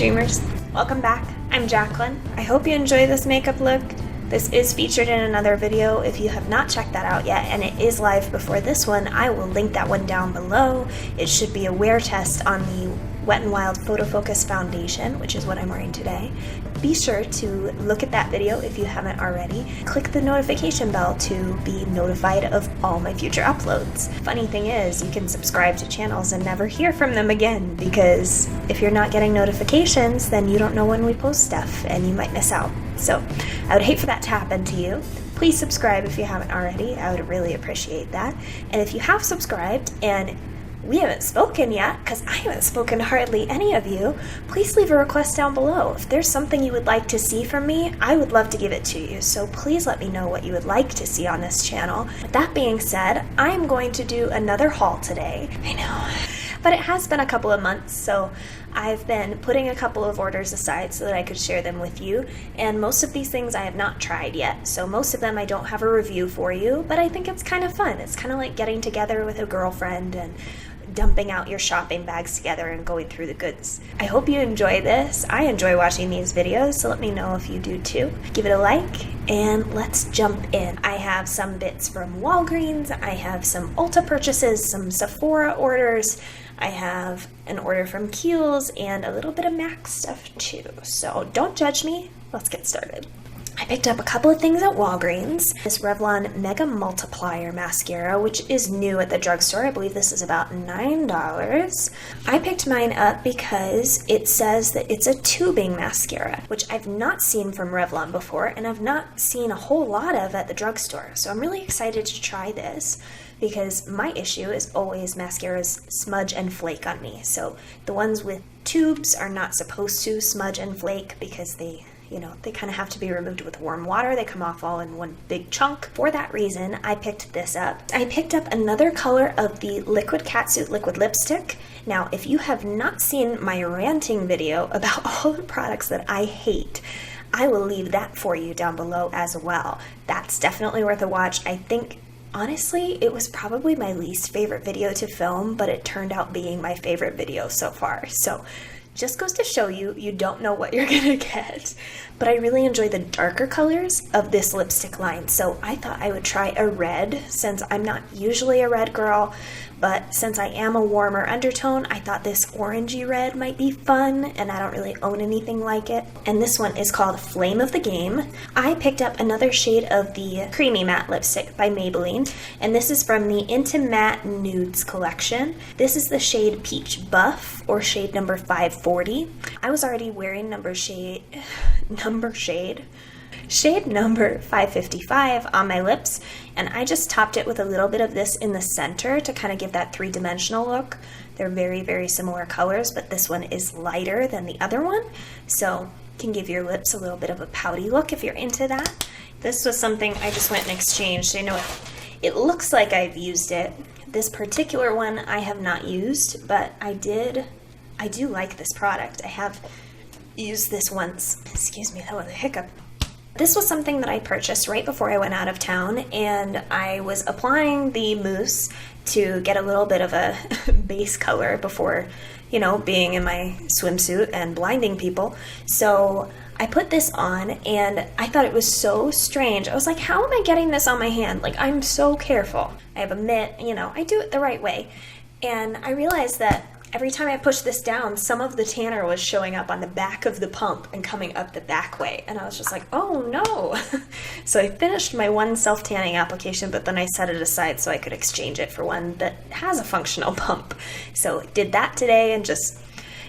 Dreamers, welcome back. I'm Jacqueline. I hope you enjoy this makeup look. This is featured in another video if you have not checked that out yet, and it is live before this one. I will link that one down below. It should be a wear test on the Wet n Wild Photo Focus Foundation, which is what I'm wearing today. Be sure to look at that video if you haven't already. Click the notification bell to be notified of all my future uploads. Funny thing is, you can subscribe to channels and never hear from them again, because if you're not getting notifications, then you don't know when we post stuff and you might miss out. So I would hate for that to happen to you. Please subscribe if you haven't already. I would really appreciate that. And if you have subscribed and we haven't spoken yet, because I haven't spoken to hardly any of you, please leave a request down below. If there's something you would like to see from me, I would love to give it to you. So please let me know what you would like to see on this channel. With that being said, I'm going to do another haul today. I know, but it has been a couple of months, so I've been putting a couple of orders aside so that I could share them with you, and most of these things I have not tried yet, so most of them I don't have a review for you, but I think it's kind of fun. It's kind of like getting together with a girlfriend and dumping out your shopping bags together and going through the goods. I hope you enjoy this. I enjoy watching these videos, so let me know if you do too. Give it a like, and let's jump in. I have some bits from Walgreens, I have some Ulta purchases, some Sephora orders, I have an order from Kiehl's, and a little bit of MAC stuff too. So don't judge me, let's get started. I picked up a couple of things at Walgreens. This Revlon Mega Multiplier mascara, which is new at the drugstore. I believe this is about $9. I picked mine up because it says that it's a tubing mascara, which I've not seen from Revlon before, and I've not seen a whole lot of at the drugstore. So I'm really excited to try this, because my issue is always mascaras smudge and flake on me. So the ones with tubes are not supposed to smudge and flake because they kind of have to be removed with warm water. They come off all in one big chunk. For that reason, I picked this up. I picked up another color of the Liquid Catsuit Liquid Lipstick. Now, if you have not seen my ranting video about all the products that I hate, I will leave that for you down below as well. That's definitely worth a watch. I think, honestly, it was probably my least favorite video to film, but it turned out being my favorite video so far. So just goes to show you, you don't know what you're gonna get. But I really enjoy the darker colors of this lipstick line, so I thought I would try a red, since I'm not usually a red girl, but since I am a warmer undertone, I thought this orangey red might be fun, and I don't really own anything like it. And this one is called Flame of the Game. I picked up another shade of the Creamy Matte Lipstick by Maybelline, and this is from the Into Matte Nudes collection. This is the shade Peach Buff, or shade number 540. I was already wearing shade number 555 on my lips, and I just topped it with a little bit of this in the center to kind of give that three-dimensional look. They're very, very similar colors, but this one is lighter than the other one, so can give your lips a little bit of a pouty look if you're into that. This was something I just went and exchanged. I know it looks like I've used it. This particular one I have not used, but I do like this product. I have used this once. Excuse me, that was a hiccup. This was something that I purchased right before I went out of town, and I was applying the mousse to get a little bit of a base color before, being in my swimsuit and blinding people. So I put this on, and I thought it was so strange. I was like, how am I getting this on my hand? Like, I'm so careful. I have a mitt, I do it the right way. And I realized that every time I pushed this down, some of the tanner was showing up on the back of the pump and coming up the back way. And I was just like, oh no. So I finished my one self-tanning application, but then I set it aside so I could exchange it for one that has a functional pump. So I did that today, and just,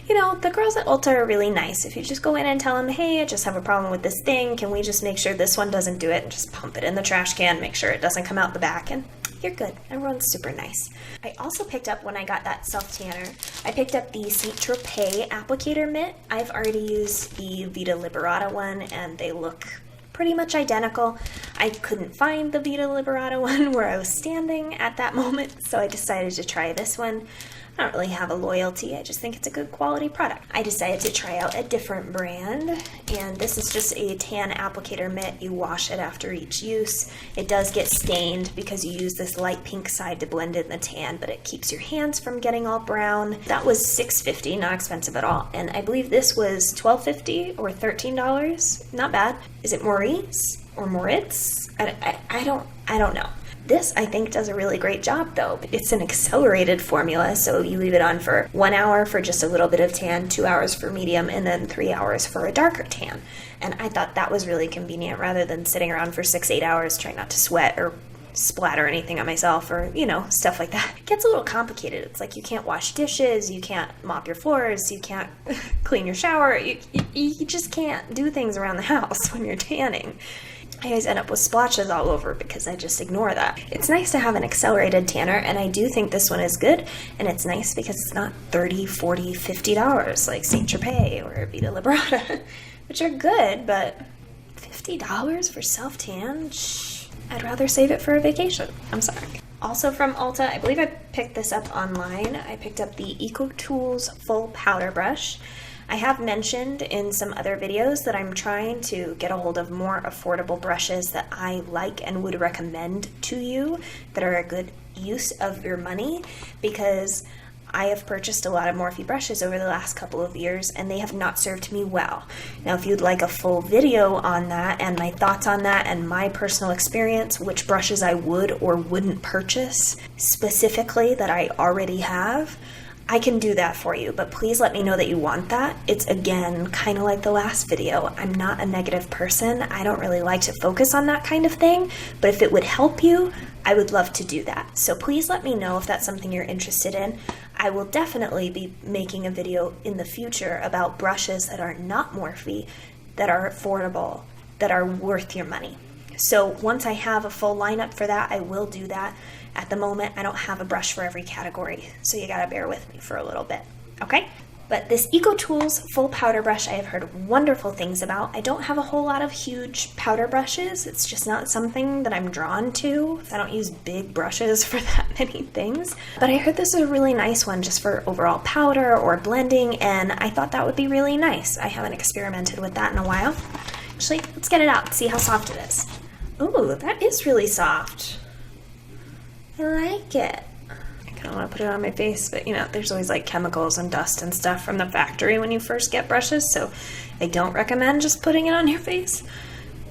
the girls at Ulta are really nice. If you just go in and tell them, hey, I just have a problem with this thing, can we just make sure this one doesn't do it, and just pump it in the trash can, make sure it doesn't come out the back, and you're good. Everyone's super nice. I also picked up, when I got that self-tanner, I picked up the Sweet Tropez applicator mitt. I've already used the Vita Liberata one, and they look pretty much identical. I couldn't find the Vita Liberata one where I was standing at that moment, so I decided to try this one. I don't really have a loyalty. I just think it's a good quality product. I decided to try out a different brand, and this is just a tan applicator mitt. You wash it after each use. It does get stained because you use this light pink side to blend in the tan, but it keeps your hands from getting all brown. That was $6.50, not expensive at all. And I believe this was $12.50 or $13. Not bad. Is it Moriz or Moriz? I don't know. This, I think, does a really great job, though. It's an accelerated formula, so you leave it on for 1 hour for just a little bit of tan, 2 hours for medium, and then 3 hours for a darker tan. And I thought that was really convenient rather than sitting around for 6-8 hours trying not to sweat or splatter anything on myself or, you know, stuff like that. It gets a little complicated. It's like you can't wash dishes, you can't mop your floors, you can't clean your shower. You just can't do things around the house when you're tanning. I always end up with splotches all over because I just ignore that. It's nice to have an accelerated tanner, and I do think this one is good, and it's nice because it's not $30, $40, $50 like St. Tropez or Vita Liberata, which are good, but $50 for self-tan? Shh. I'd rather save it for a vacation. I'm sorry. Also from Ulta, I believe I picked this up online. I picked up the EcoTools Full Powder Brush. I have mentioned in some other videos that I'm trying to get a hold of more affordable brushes that I like and would recommend to you that are a good use of your money, because I have purchased a lot of Morphe brushes over the last couple of years and they have not served me well. Now, if you'd like a full video on that and my thoughts on that and my personal experience, which brushes I would or wouldn't purchase specifically that I already have, I can do that for you, but please let me know that you want that. It's, again, kind of like the last video. I'm not a negative person. I don't really like to focus on that kind of thing, but if it would help you, I would love to do that. So please let me know if that's something you're interested in. I will definitely be making a video in the future about brushes that are not Morphe, that are affordable, that are worth your money. So once I have a full lineup for that, I will do that. At the moment, I don't have a brush for every category, so you gotta bear with me for a little bit, okay? But this EcoTools Full Powder Brush I have heard wonderful things about. I don't have a whole lot of huge powder brushes. It's just not something that I'm drawn to. I don't use big brushes for that many things. But I heard this is a really nice one just for overall powder or blending, and I thought that would be really nice. I haven't experimented with that in a while. Actually, let's get it out and see how soft it is. Ooh, that is really soft. I like it. I kind of want to put it on my face, but you know, there's always like chemicals and dust and stuff from the factory when you first get brushes, so I don't recommend just putting it on your face.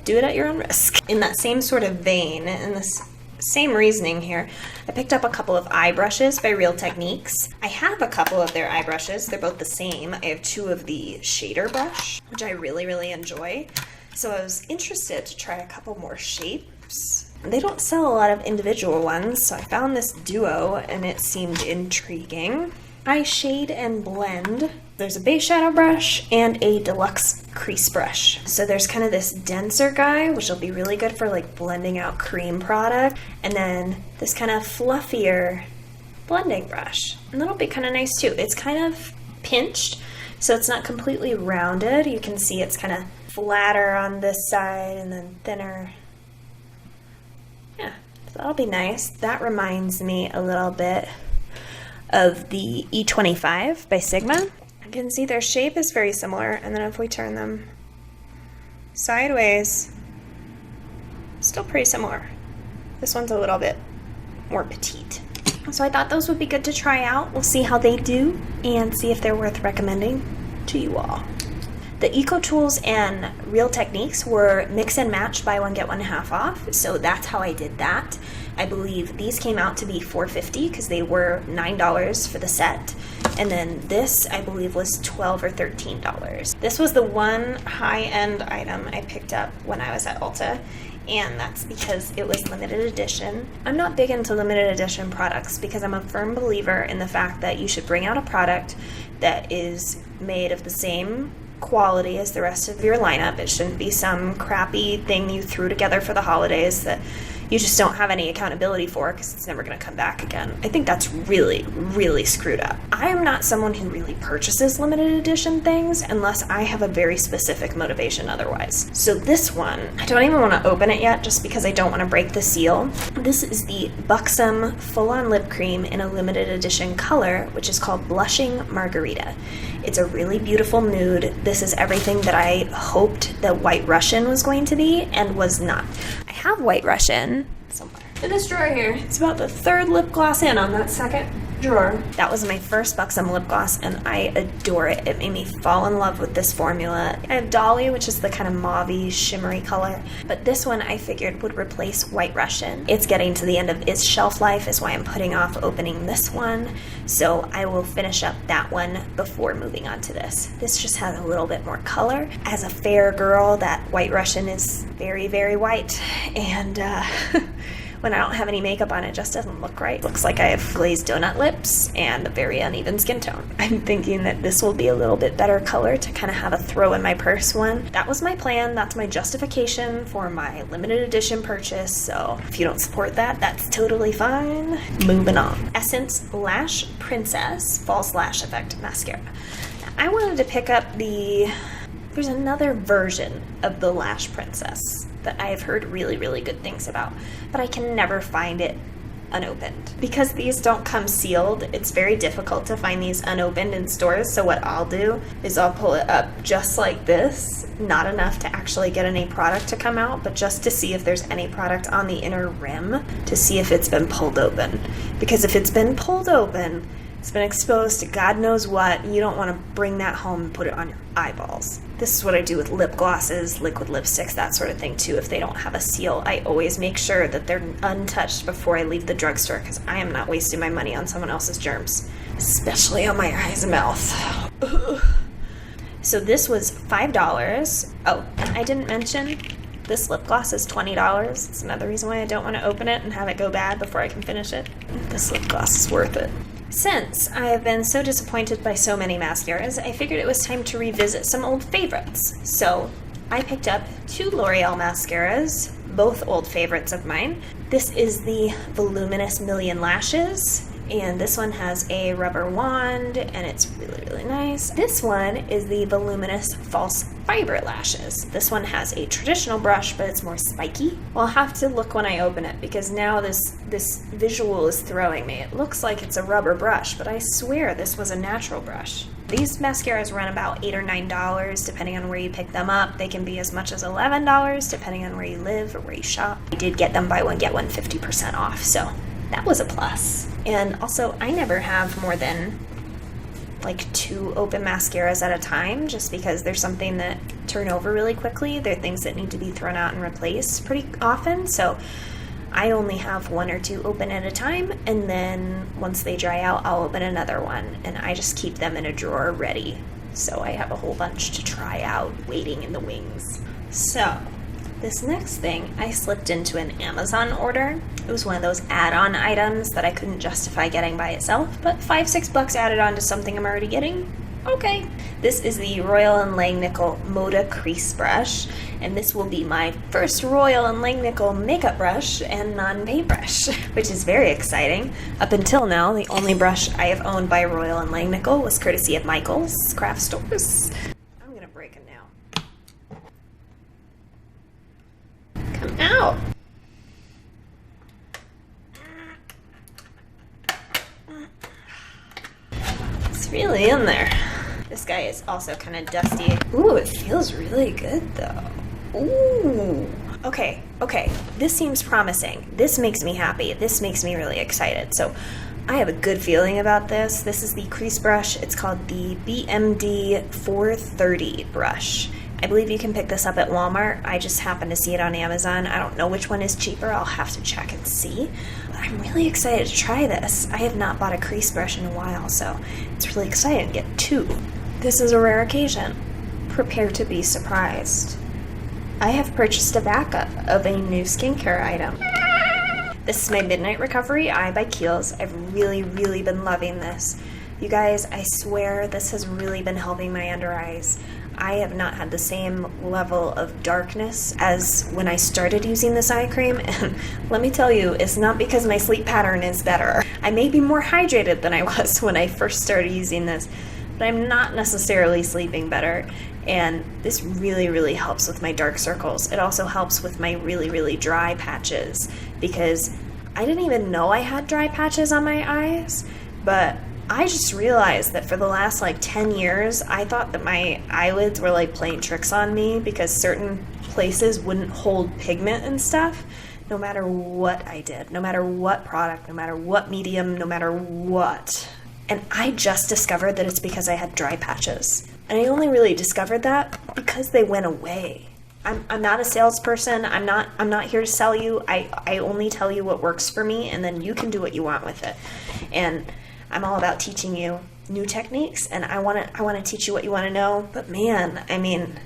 Do it at your own risk. In that same sort of vein, in this same reasoning here, I picked up a couple of eye brushes by Real Techniques. I have a couple of their eye brushes. They're both the same. I have two of the shader brush, which I really, really enjoy. So I was interested to try a couple more shapes. They don't sell a lot of individual ones, so I found this duo and it seemed intriguing. I shade and blend. There's a base shadow brush and a deluxe crease brush. So there's kind of this denser guy, which will be really good for like blending out cream product. And then this kind of fluffier blending brush. And that'll be kind of nice too. It's kind of pinched, so it's not completely rounded. You can see it's kind of flatter on this side and then thinner. Yeah, so that'll be nice. That reminds me a little bit of the E25 by Sigma. You can see their shape is very similar, and then if we turn them sideways, still pretty similar. This one's a little bit more petite. So I thought those would be good to try out. We'll see how they do and see if they're worth recommending to you all. The EcoTools and Real Techniques were mix and match, buy one get one half off, so that's how I did that. I believe these came out to be $4.50 because they were $9 for the set, and then this I believe was $12 or $13. This was the one high-end item I picked up when I was at Ulta, and that's because it was limited edition. I'm not big into limited edition products because I'm a firm believer in the fact that you should bring out a product that is made of the same quality as the rest of your lineup. It shouldn't be some crappy thing you threw together for the holidays that you just don't have any accountability for because it's never going to come back again. I think that's really, really screwed up. I am not someone who really purchases limited edition things unless I have a very specific motivation otherwise. So this one, I don't even want to open it yet just because I don't want to break the seal. This is the Buxom Full-On Lip Cream in a limited edition color, which is called Blushing Margarita. It's a really beautiful nude. This is everything that I hoped that White Russian was going to be and was not. I have White Russian somewhere in this drawer here. It's about the third lip gloss in on that second drawer. That was my first Buxom lip gloss and I adore it. It made me fall in love with this formula. I have Dolly, which is the kind of mauve-y, shimmery color, but this one I figured would replace White Russian. It's getting to the end of its shelf life is why I'm putting off opening this one, so I will finish up that one before moving on to this. This just has a little bit more color. As a fair girl, that White Russian is very, very white, and when I don't have any makeup on, it just doesn't look right. Looks like I have glazed donut lips and a very uneven skin tone. I'm thinking that this will be a little bit better color to kind of have a throw in my purse one. That was my plan. That's my justification for my limited edition purchase. So if you don't support that, that's totally fine. Moving on. Essence Lash Princess False Lash Effect Mascara. Now, I wanted to pick up there's another version of the Lash Princess that I have heard really, really good things about, but I can never find it unopened. Because these don't come sealed, it's very difficult to find these unopened in stores, so what I'll do is I'll pull it up just like this, not enough to actually get any product to come out, but just to see if there's any product on the inner rim, to see if it's been pulled open. Because if it's been pulled open, it's been exposed to God knows what, you don't want to bring that home and put it on your eyeballs. This is what I do with lip glosses, liquid lipsticks, that sort of thing too. If they don't have a seal, I always make sure that they're untouched before I leave the drugstore because I am not wasting my money on someone else's germs, especially on my eyes and mouth. Ugh. So this was $5. Oh, and I didn't mention this lip gloss is $20. It's another reason why I don't want to open it and have it go bad before I can finish it. This lip gloss is worth it. Since I have been so disappointed by so many mascaras, I figured it was time to revisit some old favorites. So I picked up 2 L'Oreal mascaras, both old favorites of mine. This is the Voluminous Million Lashes, and this one has a rubber wand, and it's really, really nice. This one is the Voluminous False Fiber Lashes. This one has a traditional brush, but it's more spiky. Well, I'll have to look when I open it, because now this visual is throwing me. It looks like it's a rubber brush, but I swear this was a natural brush. These mascaras run about $8 or $9, depending on where you pick them up. They can be as much as $11, depending on where you live or where you shop. I did get them buy one, get one 50% off, so that was a plus. And also, I never have more than like 2 open mascaras at a time, just because there's something that turn over really quickly. They're things that need to be thrown out and replaced pretty often, so I only have 1 or 2 open at a time, and then once they dry out, I'll open another one, and I just keep them in a drawer ready. So I have a whole bunch to try out, waiting in the wings. So this next thing, I slipped into an Amazon order. It was one of those add-on items that I couldn't justify getting by itself, but $5-6 added on to something I'm already getting. Okay. This is the Royal & Langnickel MODA Crease Brush, and this will be my first Royal & Langnickel makeup brush and non-paintbrush, which is very exciting. Up until now, the only brush I have owned by Royal & Langnickel was courtesy of Michael's Craft Stores. I'm gonna break it now. Come out. It's really in there. This guy is also kind of dusty. Ooh, it feels really good though. Ooh. Okay. This seems promising. This makes me happy. This makes me really excited. So I have a good feeling about this. This is the crease brush. It's called the BMD 430 brush. I believe you can pick this up at Walmart. I just happened to see it on Amazon. I don't know which one is cheaper. I'll have to check and see. But I'm really excited to try this. I have not bought a crease brush in a while, so it's really exciting to get 2. This is a rare occasion. Prepare to be surprised. I have purchased a backup of a new skincare item. This is my Midnight Recovery Eye by Kiehl's. I've really, really been loving this. You guys, I swear this has really been helping my under eyes. I have not had the same level of darkness as when I started using this eye cream, and let me tell you, it's not because my sleep pattern is better. I may be more hydrated than I was when I first started using this, but I'm not necessarily sleeping better, and this really, really helps with my dark circles. It also helps with my really, really dry patches, because I didn't even know I had dry patches on my eyes, but I just realized that for the last like 10 years, I thought that my eyelids were like playing tricks on me because certain places wouldn't hold pigment and stuff, no matter what I did, no matter what product, no matter what medium, no matter what. And I just discovered that it's because I had dry patches. And I only really discovered that because they went away. I'm not a salesperson. I'm not here to sell you. I only tell you what works for me, and then you can do what you want with it. And I'm all about teaching you new techniques, and I want to teach you what you want to know. But man, I mean,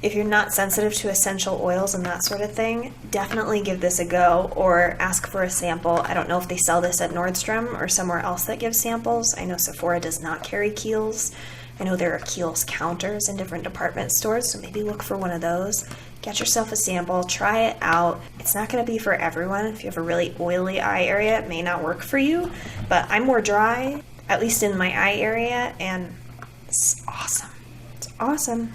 if you're not sensitive to essential oils and that sort of thing, definitely give this a go or ask for a sample. I don't know if they sell this at Nordstrom or somewhere else that gives samples. I know Sephora does not carry Kiehl's. I know there are Kiehl's counters in different department stores, so maybe look for one of those. Get yourself a sample, try it out. It's not going to be for everyone. If you have a really oily eye area, it may not work for you, but I'm more dry, at least in my eye area, and it's awesome. It's awesome.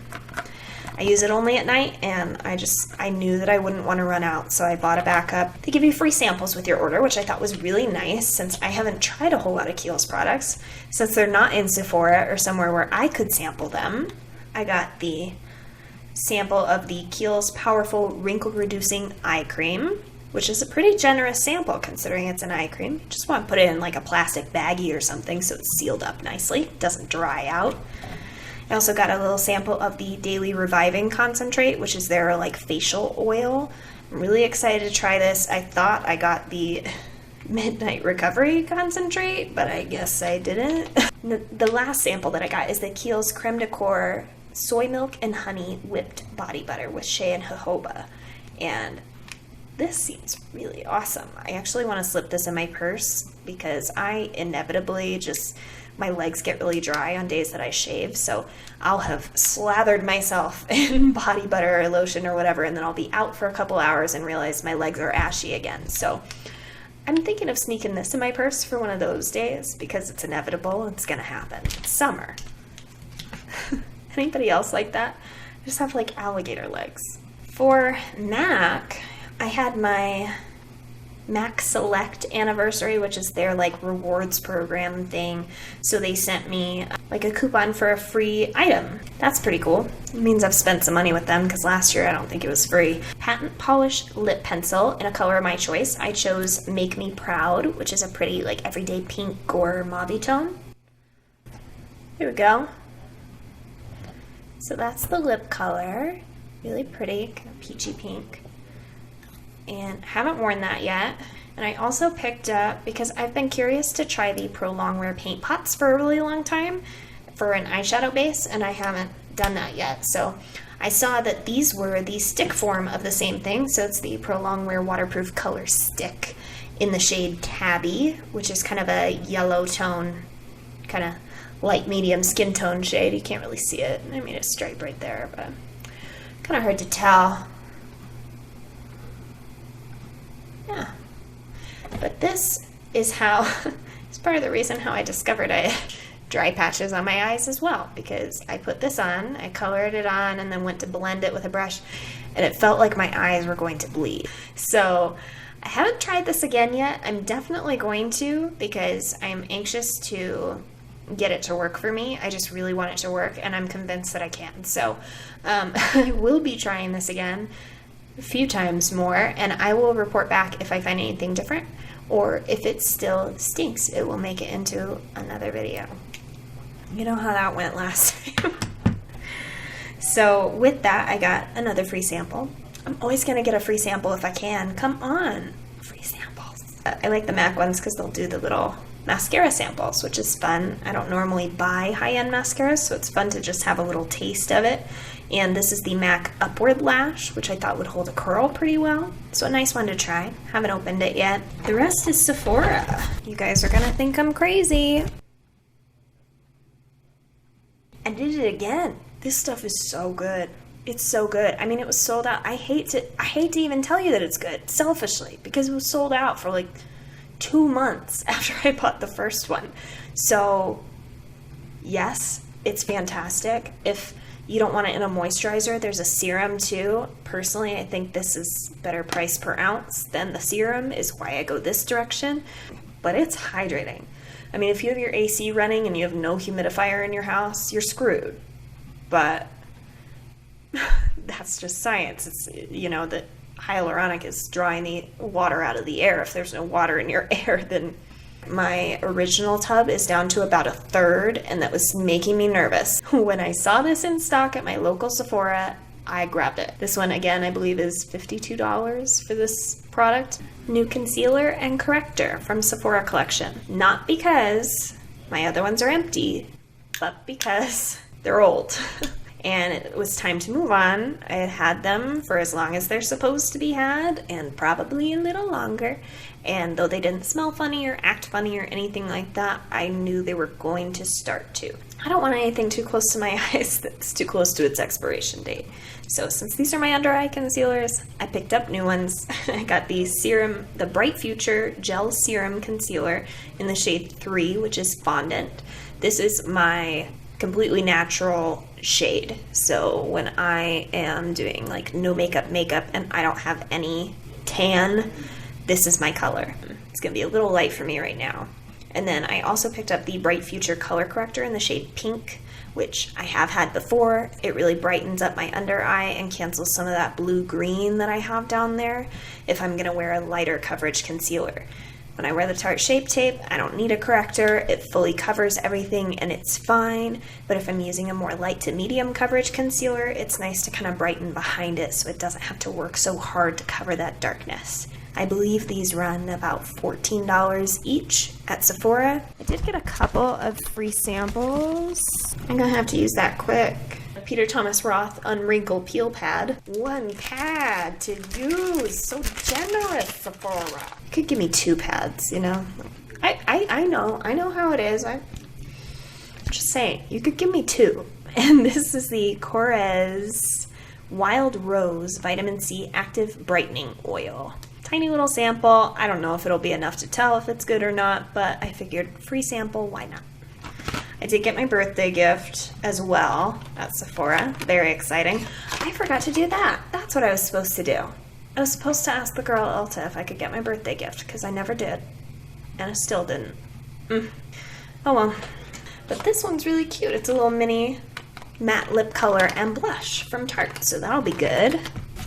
I use it only at night, and I knew that I wouldn't want to run out, so I bought a backup. They give you free samples with your order, which I thought was really nice since I haven't tried a whole lot of Kiehl's products. Since they're not in Sephora or somewhere where I could sample them, I got the sample of the Kiehl's Powerful Wrinkle-Reducing Eye Cream, which is a pretty generous sample considering it's an eye cream. You just want to put it in like a plastic baggie or something so it's sealed up nicely. It doesn't dry out. I also got a little sample of the Daily Reviving Concentrate, which is their like facial oil. I'm really excited to try this. I thought I got the Midnight Recovery Concentrate, but I guess I didn't. The last sample that I got is the Kiehl's Creme de Corps Soy Milk and Honey Whipped Body Butter with Shea and Jojoba. And this seems really awesome. I actually want to slip this in my purse because I inevitably my legs get really dry on days that I shave, so I'll have slathered myself in body butter or lotion or whatever, and then I'll be out for a couple hours and realize my legs are ashy again. So I'm thinking of sneaking this in my purse for one of those days because it's inevitable. It's gonna happen. It's summer. Anybody else like that? I just have like alligator legs. For MAC, I had my MAC Select anniversary, which is their like rewards program thing. So they sent me like a coupon for a free item. That's pretty cool. It means I've spent some money with them because last year I don't think it was free. Patent Polished Lip Pencil in a color of my choice. I chose Make Me Proud, which is a pretty like everyday pink or mauve tone. Here we go. So that's the lip color. Really pretty, kind of peachy pink. And haven't worn that yet. And I also picked up, because I've been curious to try the Pro Longwear paint pots for a really long time for an eyeshadow base, and I haven't done that yet. So I saw that these were the stick form of the same thing. So it's the Pro Longwear Waterproof Color Stick in the shade Tabby, which is kind of a yellow tone, kind of light medium skin tone shade. You can't really see it. I made a stripe right there, but kind of hard to tell. Yeah, but this is how, it's part of the reason how I discovered I had dry patches on my eyes as well, because I put this on, I colored it on, and then went to blend it with a brush, and it felt like my eyes were going to bleed. So I haven't tried this again yet. I'm definitely going to, because I'm anxious to get it to work for me. I just really want it to work, and I'm convinced that I can. So I will be trying this again a few times more, and I will report back if I find anything different, or if it still stinks, it will make it into another video. You know how that went last time. So with that, I got another free sample. I'm always going to get a free sample if I can. Come on, free samples. I like the MAC ones because they'll do the little mascara samples, which is fun. I don't normally buy high-end mascaras, so it's fun to just have a little taste of it. And this is the MAC Upward Lash, which I thought would hold a curl pretty well. So a nice one to try. Haven't opened it yet. The rest is Sephora. You guys are gonna think I'm crazy. I did it again. This stuff is so good. It's so good. I mean, it was sold out. I hate to even tell you that it's good, selfishly, because it was sold out for like 2 months after I bought the first one. So, yes, it's fantastic. If you don't want it in a moisturizer, there's a serum too. Personally, I think this is better price per ounce than the serum, is why I go this direction. But it's hydrating. I mean, if you have your AC running and you have no humidifier in your house, you're screwed. But that's just science. It's, you know, that hyaluronic is drawing the water out of the air. If there's no water in your air, then my original tub is down to about 1/3, and that was making me nervous. When I saw this in stock at my local Sephora, I grabbed it. This one, again, I believe is $52 for this product. New concealer and corrector from Sephora collection. Not because my other ones are empty, but because they're old. And it was time to move on. I had had them for as long as they're supposed to be had, and probably a little longer. And though they didn't smell funny or act funny or anything like that, I knew they were going to start to. I don't want anything too close to my eyes that's too close to its expiration date. So since these are my under eye concealers, I picked up new ones. I got the serum, the Bright Future Gel Serum Concealer in the shade 3, which is fondant. This is my completely natural shade. So when I am doing like no makeup and I don't have any tan, this is my color. It's gonna be a little light for me right now. And then I also picked up the Bright Future color corrector in the shade Pink, which I have had before. It really brightens up my under eye and cancels some of that blue-green that I have down there if I'm gonna wear a lighter coverage concealer. When I wear the Tarte Shape Tape, I don't need a corrector. It fully covers everything and it's fine. But if I'm using a more light to medium coverage concealer, it's nice to kind of brighten behind it so it doesn't have to work so hard to cover that darkness. I believe these run about $14 each at Sephora. I did get a couple of free samples. I'm gonna have to use that quick. Peter Thomas Roth Unwrinkle Peel Pad. 1 pad to use. So generous, Sephora. Could give me 2 pads, you know. I know how it is. I'm just saying, you could give me 2. And this is the Korres Wild Rose Vitamin C Active Brightening Oil. Tiny little sample. I don't know if it'll be enough to tell if it's good or not, but I figured free sample, why not? I did get my birthday gift as well at Sephora. Very exciting. I forgot to do that. That's what I was supposed to do. I was supposed to ask the girl at Ulta if I could get my birthday gift, because I never did. And I still didn't. Oh well. But this one's really cute. It's a little mini matte lip color and blush from Tarte, so that'll be good.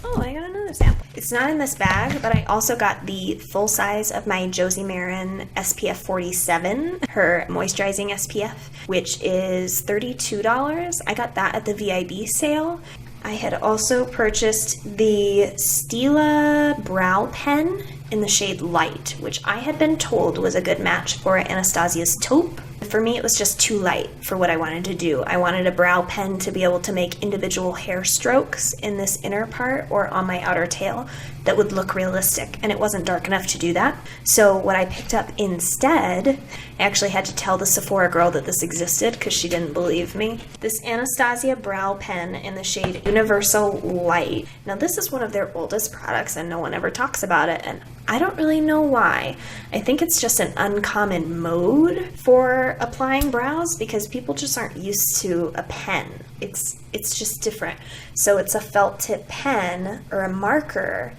Oh, I got another sample. It's not in this bag, but I also got the full size of my Josie Maran SPF 47, her moisturizing SPF, which is $32. I got that at the VIB sale. I had also purchased the Stila Brow Pen in the shade Light, which I had been told was a good match for Anastasia's taupe. For me, it was just too light for what I wanted to do. I wanted a brow pen to be able to make individual hair strokes in this inner part or on my outer tail that would look realistic, and it wasn't dark enough to do that. So what I picked up instead, I actually had to tell the Sephora girl that this existed because she didn't believe me. This Anastasia brow pen in the shade Universal Light. Now this is one of their oldest products and no one ever talks about it, and I don't really know why. I think it's just an uncommon mode for applying brows because people just aren't used to a pen. It's just different. So it's a felt tip pen or a marker.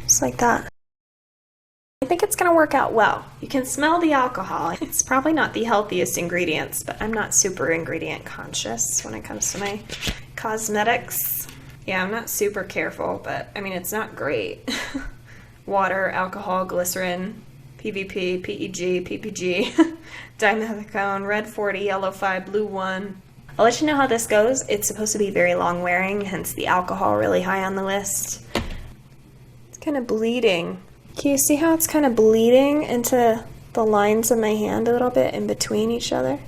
Just like that. I think it's gonna work out well. You can smell the alcohol. It's probably not the healthiest ingredients, but I'm not super ingredient conscious when it comes to my cosmetics. Yeah, I'm not super careful, but I mean, it's not great. Water, alcohol, glycerin, PVP, PEG, PPG, dimethicone, red 40, yellow 5, blue 1. I'll let you know how this goes. It's supposed to be very long wearing, hence the alcohol really high on the list. It's kind of bleeding. Can you see how it's kind of bleeding into the lines of my hand a little bit in between each other?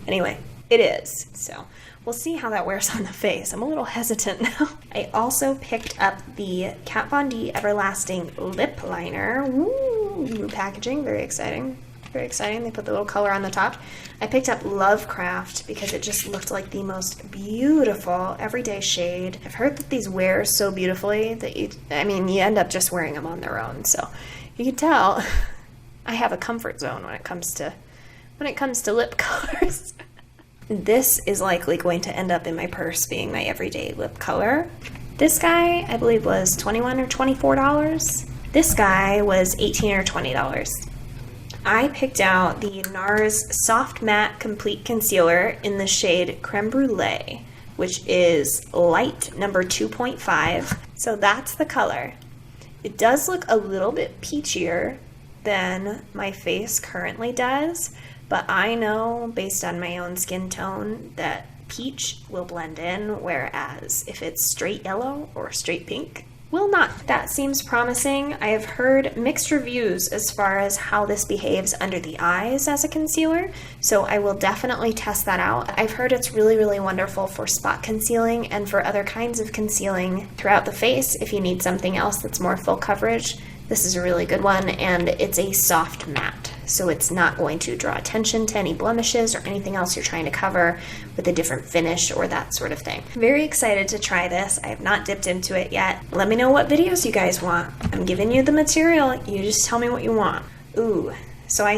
Anyway, it is. So we'll see how that wears on the face. I'm a little hesitant now. I also picked up the Kat Von D Everlasting Lip Liner. Woo! New packaging. Very exciting. Very exciting. They put the little color on the top. I picked up Lovecraft because it just looked like the most beautiful everyday shade. I've heard that these wear so beautifully that you end up just wearing them on their own. So you can tell I have a comfort zone when it comes to lip colors. This is likely going to end up in my purse being my everyday lip color. This guy, I believe, was $21 or $24. This guy was $18 or $20. I picked out the NARS Soft Matte Complete Concealer in the shade Creme Brulee, which is light number 2.5. So that's the color. It does look a little bit peachier than my face currently does, but I know based on my own skin tone that peach will blend in, whereas if it's straight yellow or straight pink, will not. That seems promising. I have heard mixed reviews as far as how this behaves under the eyes as a concealer, so I will definitely test that out. I've heard it's really, really wonderful for spot concealing and for other kinds of concealing throughout the face. If you need something else that's more full coverage, this is a really good one, and it's a soft matte, so it's not going to draw attention to any blemishes or anything else you're trying to cover with a different finish or that sort of thing. Very excited to try this. I have not dipped into it yet. Let me know what videos you guys want. I'm giving you the material. You just tell me what you want. Ooh, so I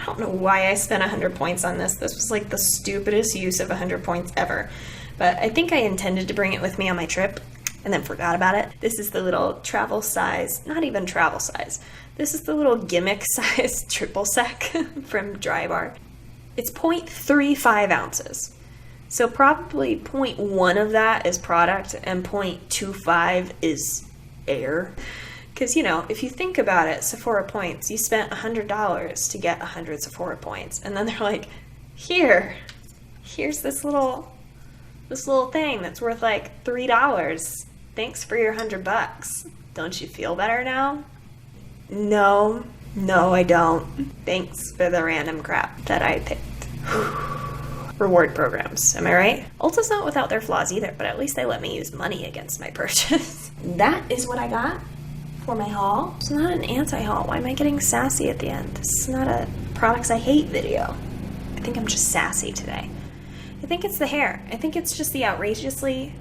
don't know why I spent 100 points on this. This was like the stupidest use of 100 points ever. But I think I intended to bring it with me on my trip and then forgot about it. This is the little travel size, not even travel size. This is the little gimmick size triple sec from Drybar. It's 0.35 ounces. So probably 0.1 of that is product and 0.25 is air. Because, you know, if you think about it, Sephora points, you spent $100 to get 100 Sephora points. And then they're like, here's this little thing that's worth like $3. Thanks for your $100. Don't you feel better now? No, I don't. Thanks for the random crap that I picked. Reward programs, am I right? Ulta's not without their flaws either, but at least they let me use money against my purchase. That is what I got for my haul. It's not an anti-haul. Why am I getting sassy at the end? This is not a products I hate video. I think I'm just sassy today. I think it's the hair. I think it's just the outrageously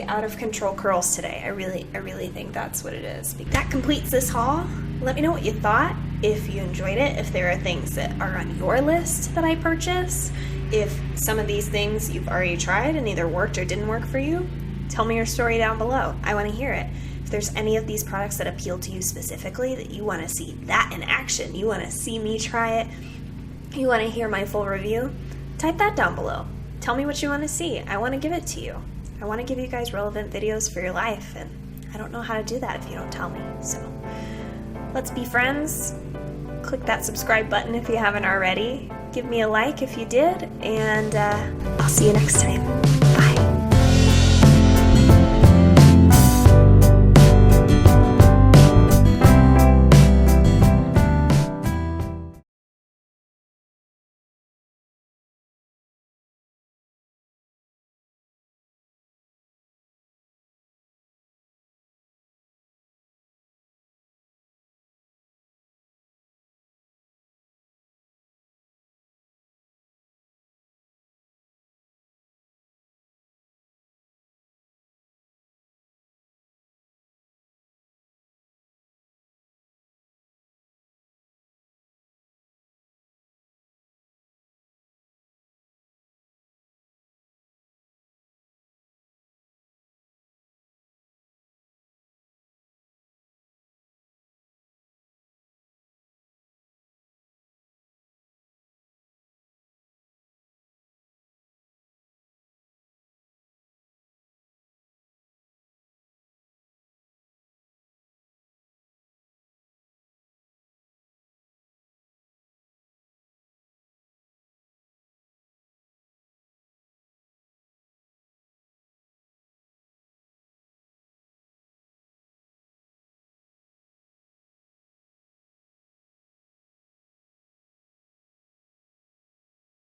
out of control curls today. I really think that's what it is. That completes this haul. Let me know what you thought, if you enjoyed it, if there are things that are on your list that I purchase, if some of these things you've already tried and either worked or didn't work for you. Tell me your story down below. I want to hear it. If there's any of these products that appeal to you specifically, that you want to see that in action, you want to see me try it, you want to hear my full review, type that down below. Tell me what you want to see. I want to give it to you. I want to give you guys relevant videos for your life, and I don't know how to do that if you don't tell me. So let's be friends. Click that subscribe button if you haven't already. Give me a like if you did, and I'll see you next time.